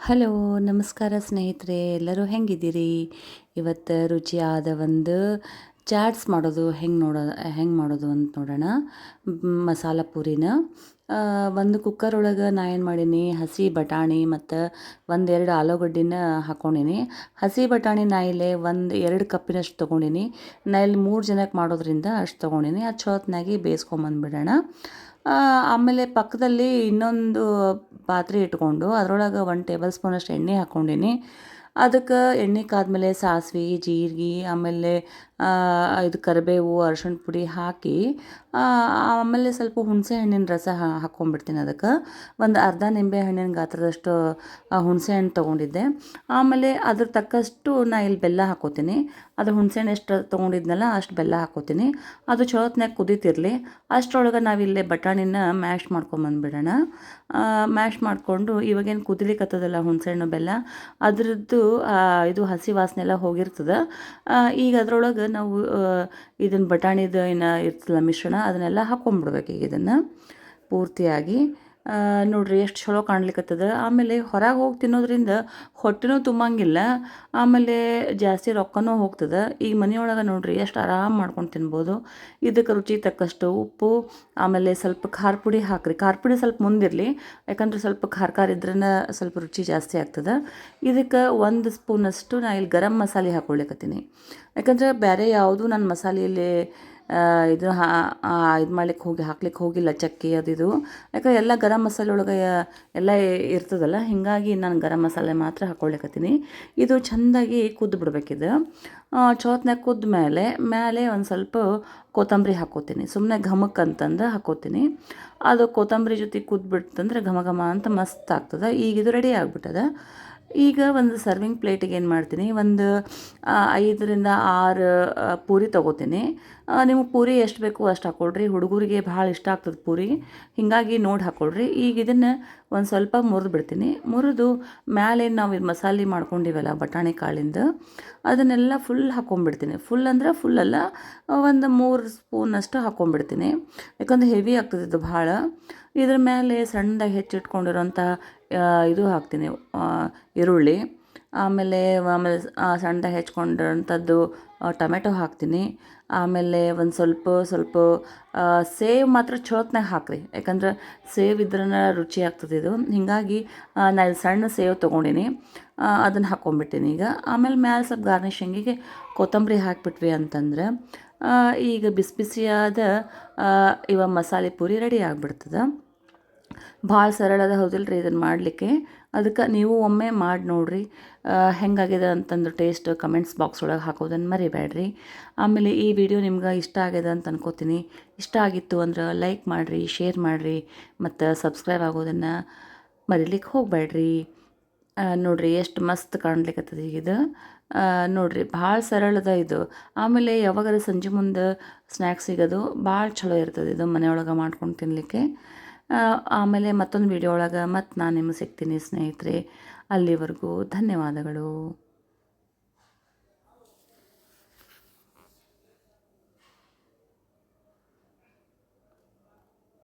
Hello ನಮಸ್ಕಾರ ಸ್ನೇಹಿತರೆ, ಎಲ್ಲರೂ ಹೆಂಗಿದ್ದೀರಿ? ಇವತ್ತು ರುಚಿಯಾದ ಒಂದು ಚಾಟ್ಸ್ ಮಾಡೋದು ಹೆಂಗೆ ಮಾಡೋದು ಅಂತ ನೋಡೋಣ. ಮಸಾಲ ಪೂರಿನ ಒಂದು ಕುಕ್ಕರ್ ಒಳಗೆ ನಾ ಏನು ಮಾಡೀನಿ, ಹಸಿ ಬಟಾಣಿ ಮತ್ತು ಒಂದೆರಡು ಆಲೂಗಡ್ಡಿನ ಹಾಕ್ಕೊಂಡೀನಿ. ಹಸಿ ಬಟಾಣಿ ನಾ ಇಲ್ಲೇ 2 ಕಪ್ಪಿನಷ್ಟು ತೊಗೊಂಡೀನಿ. ನಾ ಇಲ್ಲಿ 3 ಜನಕ್ಕೆ ಮಾಡೋದ್ರಿಂದ ಅಷ್ಟು ತೊಗೊಂಡೀನಿ. ಅದು ಚೊತ್ನಾಗಿ ಬೇಯಿಸ್ಕೊಂಬಂದ್ಬಿಡೋಣ. ಆಮೇಲೆ ಪಕ್ಕದಲ್ಲಿ ಇನ್ನೊಂದು ಪಾತ್ರೆ ಇಟ್ಕೊಂಡು ಅದರೊಳಗೆ 1 ಟೇಬಲ್ ಸ್ಪೂನಷ್ಟು ಎಣ್ಣೆ ಹಾಕ್ಕೊಂಡೀನಿ. ಅದಕ್ಕೆ ಎಣ್ಣೆ ಕಾದ್ಮೇಲೆ ಸಾಸಿವೆ, ಜೀರಿಗೆ, ಆಮೇಲೆ ಇದು ಕರಿಬೇವು, ಅರ್ಶಿಣ ಪುಡಿ ಹಾಕಿ ಆಮೇಲೆ ಸ್ವಲ್ಪ ಹುಣಸೆ ಹಣ್ಣಿನ ರಸ ಹಾಕ್ಕೊಂಡ್ಬಿಡ್ತೀನಿ. ಅದಕ್ಕೆ ಒಂದು ಅರ್ಧ ನಿಂಬೆ ಹಣ್ಣಿನ ಗಾತ್ರದಷ್ಟು ಹುಣಸೆ ಹಣ್ಣು ತೊಗೊಂಡಿದ್ದೆ. ಆಮೇಲೆ ಅದ್ರ ತಕ್ಕಷ್ಟು ನಾ ಇಲ್ಲಿ ಬೆಲ್ಲ ಹಾಕ್ಕೋತೀನಿ. ಅದು ಹುಣಸೆ ಹಣ್ಣು ಎಷ್ಟು ತೊಗೊಂಡಿದ್ನಲ್ಲ ಅಷ್ಟು ಬೆಲ್ಲ ಹಾಕ್ಕೋತೀನಿ. ಅದು ಚೊತ್ನಾಗ ಕುದೀತಿರಲಿ. ಅಷ್ಟರೊಳಗೆ ನಾವಿಲ್ಲೇ ಬಟಾಣಿನ ಮ್ಯಾಶ್ ಮಾಡ್ಕೊಂಬಂದ್ಬಿಡೋಣ. ಮ್ಯಾಶ್ ಮಾಡಿಕೊಂಡು ಇವಾಗೇನು ಕುದಿಲಿಕ್ಕತ್ತದಲ್ಲ ಹುಣಸೆಹಣ್ಣು ಬೆಲ್ಲ, ಅದ್ರದ್ದು ಇದು ಹಸಿ ವಾಸನೆ ಎಲ್ಲ ಹೋಗಿರ್ತದೆ. ಈಗ ಅದರೊಳಗೆ ನಾವು ಇದನ್ನು ಬಟಾಣಿದು ಏನು ಇರ್ತದಲ್ಲ ಮಿಶ್ರಣ, ಅದನ್ನೆಲ್ಲ ಹಾಕ್ಕೊಂಬಿಡ್ಬೇಕು. ಈಗ ಇದನ್ನು ಪೂರ್ತಿಯಾಗಿ ನೋಡಿರಿ ಎಷ್ಟು ಚಲೋ ಕಾಣ್ಲಿಕ್ಕತ್ತದ. ಆಮೇಲೆ ಹೊರಗೆ ಹೋಗಿ ತಿನ್ನೋದ್ರಿಂದ ಹೊಟ್ಟೆನೂ ತುಂಬಂಗಿಲ್ಲ, ಆಮೇಲೆ ಜಾಸ್ತಿ ರೊಕ್ಕನೂ ಹೋಗ್ತದೆ. ಈಗ ಮನೆಯೊಳಗೆ ನೋಡಿರಿ ಎಷ್ಟು ಆರಾಮ್ ಮಾಡ್ಕೊಂಡು ತಿನ್ಬೋದು. ಇದಕ್ಕೆ ರುಚಿ ತಕ್ಕಷ್ಟು ಉಪ್ಪು, ಆಮೇಲೆ ಸ್ವಲ್ಪ ಖಾರ ಪುಡಿ ಹಾಕಿರಿ. ಖಾರ ಪುಡಿ ಸ್ವಲ್ಪ ಮುಂದಿರಲಿ, ಯಾಕಂದ್ರೆ ಸ್ವಲ್ಪ ಖಾರ ಇದ್ರೇ ಸ್ವಲ್ಪ ರುಚಿ ಜಾಸ್ತಿ ಆಗ್ತದೆ. ಇದಕ್ಕೆ 1 ಸ್ಪೂನಷ್ಟು ನಾ ಇಲ್ಲಿ ಗರಂ ಮಸಾಲೆ ಹಾಕ್ಕೊಳ್ಲಿಕ್ಕತ್ತೀನಿ. ಯಾಕಂದರೆ ಬೇರೆ ಯಾವುದೂ ನಾನು ಮಸಾಲೆಯಲ್ಲಿ ಇದು ಹಾಕ್ಲಿಕ್ಕೆ ಹೋಗಿಲ್ಲ, ಚಕ್ಕೆ ಅದಿದು. ಯಾಕಂದ್ರೆ ಎಲ್ಲ ಗರಂ ಮಸಾಲೆ ಒಳಗೆ ಎಲ್ಲ ಇರ್ತದಲ್ಲ, ಹೀಗಾಗಿ ನಾನು ಗರಂ ಮಸಾಲೆ ಮಾತ್ರ ಹಾಕ್ಕೊಳ್ಲಿಕ್ಕತ್ತೀನಿ. ಇದು ಚೆಂದಾಗಿ ಕುದ್ದು ಬಿಡ್ಬೇಕಿದು. ಚೋತ್ನಾಗ ಕುದ್ದ ಮೇಲೆ ಒಂದು ಸ್ವಲ್ಪ ಕೊತ್ತಂಬರಿ ಹಾಕ್ಕೋತೀನಿ. ಸುಮ್ಮನೆ ಘಮಕ್ಕಂತಂದು ಹಾಕ್ಕೋತೀನಿ. ಅದು ಕೊತ್ತಂಬರಿ ಜೊತೆ ಕುದ್ಬಿಡ್ತಂದ್ರೆ ಘಮ ಘಮ ಅಂತ ಮಸ್ತ್ ಆಗ್ತದೆ. ಈಗ ಇದು ರೆಡಿ ಆಗಿಬಿಟ್ಟದ. ಈಗ ಒಂದು ಸರ್ವಿಂಗ್ ಪ್ಲೇಟಿಗೆ ಏನು ಮಾಡ್ತೀನಿ, ಒಂದು 5ರಿಂದ 6 ಪೂರಿ ತೊಗೋತೀನಿ. ನಿಮಗೆ ಪೂರಿ ಎಷ್ಟು ಬೇಕು ಅಷ್ಟು ಹಾಕ್ಕೊಳ್ರಿ. ಹುಡುಗರಿಗೆ ಭಾಳ ಇಷ್ಟ ಆಗ್ತದೆ ಪೂರಿ, ಹೀಗಾಗಿ ನೋಡಿ ಹಾಕ್ಕೊಳ್ರಿ. ಈಗ ಇದನ್ನು ಒಂದು ಸ್ವಲ್ಪ ಮುರಿದು ಬಿಡ್ತೀನಿ. ಮುರಿದು ಮೇಲೆ ನಾವು ಇದು ಮಸಾಲೆ ಮಾಡ್ಕೊಂಡಿವಲ್ಲ ಬಟಾಣಿ ಕಾಳಿಂದ, ಅದನ್ನೆಲ್ಲ ಫುಲ್ ಹಾಕ್ಕೊಂಬಿಡ್ತೀನಿ. ಫುಲ್ ಅಂದರೆ ಫುಲ್ ಅಲ್ಲ, ಒಂದು 3 ಸ್ಪೂನಷ್ಟು ಹಾಕ್ಕೊಂಬಿಡ್ತೀನಿ. ಯಾಕಂದ್ರೆ ಹೆವಿ ಆಗ್ತದೆ ಇದು ಭಾಳ. ಇದ್ರ ಮೇಲೆ ಸಣ್ಣದಾಗಿ ಹೆಚ್ಚಿಟ್ಕೊಂಡಿರೋಂಥ ಇದು ಹಾಕ್ತೀನಿ, ಈರುಳ್ಳಿ. ಆಮೇಲೆ ಸಣ್ಣದಾಗಿ ಹೆಚ್ಕೊಂಡಿರೋಂಥದ್ದು ಟೊಮೆಟೊ ಹಾಕ್ತೀನಿ. ಆಮೇಲೆ ಒಂದು ಸ್ವಲ್ಪ ಸೇವ್ ಮಾತ್ರ ಚೋತ್ನಾಗ ಹಾಕಿರಿ, ಯಾಕಂದ್ರೆ ಸೇವ್ ಇದ್ರೇ ರುಚಿ ಆಗ್ತದೆ ಇದು. ಹೀಗಾಗಿ ನಾನು ಸಣ್ಣ ಸೇವ್ ತೊಗೊಂಡಿನಿ, ಅದನ್ನು ಹಾಕ್ಕೊಂಬಿಟ್ಟಿನಿ ಈಗ. ಆಮೇಲೆ ಮ್ಯಾಲೆ ಸ್ವಲ್ಪ ಗಾರ್ನಿಷಿಂಗಿಗೆ ಕೊತ್ತಂಬರಿ ಹಾಕಿಬಿಟ್ವಿ ಅಂತಂದ್ರೆ ಈಗ ಬಿಸಿ ಬಿಸಿಯಾದ ಮಸಾಲೆ ಪೂರಿ ರೆಡಿ ಆಗಿಬಿಡ್ತದೆ. ಭಾಳ ಸರಳದ ಹೌದಿಲ್ಲ ರೀ ಇದನ್ನು ಮಾಡಲಿಕ್ಕೆ. ಅದಕ್ಕೆ ನೀವು ಒಮ್ಮೆ ಮಾಡಿ ನೋಡಿರಿ, ಹೆಂಗಾಗಿದೆ ಅಂತಂದು ಟೇಸ್ಟ್ ಕಮೆಂಟ್ಸ್ ಬಾಕ್ಸ್ ಒಳಗೆ ಹಾಕೋದನ್ನು ಮರಿಬೇಡ್ರಿ. ಆಮೇಲೆ ಈ ವಿಡಿಯೋ ನಿಮ್ಗೆ ಇಷ್ಟ ಆಗಿದೆ ಅಂತ ಅನ್ಕೋತೀನಿ. ಇಷ್ಟ ಆಗಿತ್ತು ಅಂದ್ರೆ ಲೈಕ್ ಮಾಡಿರಿ, ಶೇರ್ ಮಾಡಿರಿ, ಮತ್ತು ಸಬ್ಸ್ಕ್ರೈಬ್ ಆಗೋದನ್ನು ಮರಿಲಿಕ್ಕೆ ಹೋಗಬೇಡ್ರಿ. ನೋಡಿರಿ ಎಷ್ಟು ಮಸ್ತ್ ಕಾಣ್ಲಿಕ್ಕತ್ತದ ಈಗಿದು. ನೋಡಿರಿ ಭಾಳ ಸರಳದ ಇದು. ಆಮೇಲೆ ಯಾವಾಗಾರ ಸಂಜೆ ಮುಂದೆ ಸ್ನ್ಯಾಕ್ಸ್ ಸಿಗೋದು ಭಾಳ ಚಲೋ ಇರ್ತದೆ ಇದು, ಮನೆಯೊಳಗೆ ಮಾಡ್ಕೊಂಡು ತಿನ್ನಲಿಕ್ಕೆ. ಆಮೇಲೆ ಮತ್ತೊಂದು ವಿಡಿಯೋ ಒಳಗೆ ಮತ್ತೆ ನಾನು ನಿಮಗೆ ಸಿಗ್ತೀನಿ ಸ್ನೇಹಿತರೆ. ಅಲ್ಲಿವರೆಗೂ ಧನ್ಯವಾದಗಳು.